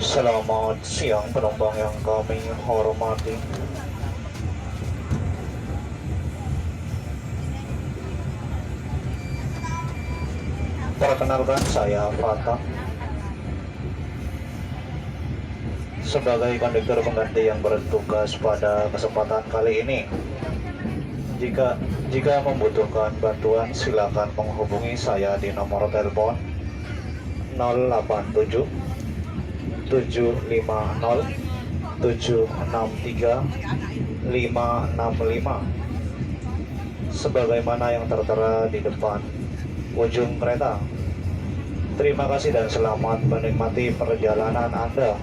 Selamat siang penumpang yang kami hormati. Perkenalkan, saya Fata sebagai konduktor pengganti yang bertugas pada kesempatan kali ini. Jika membutuhkan bantuan, silakan menghubungi saya di nomor telepon 087 750 763 565 sebagaimana yang tertera di depan ujung kereta. Terima kasih dan selamat menikmati perjalanan Anda.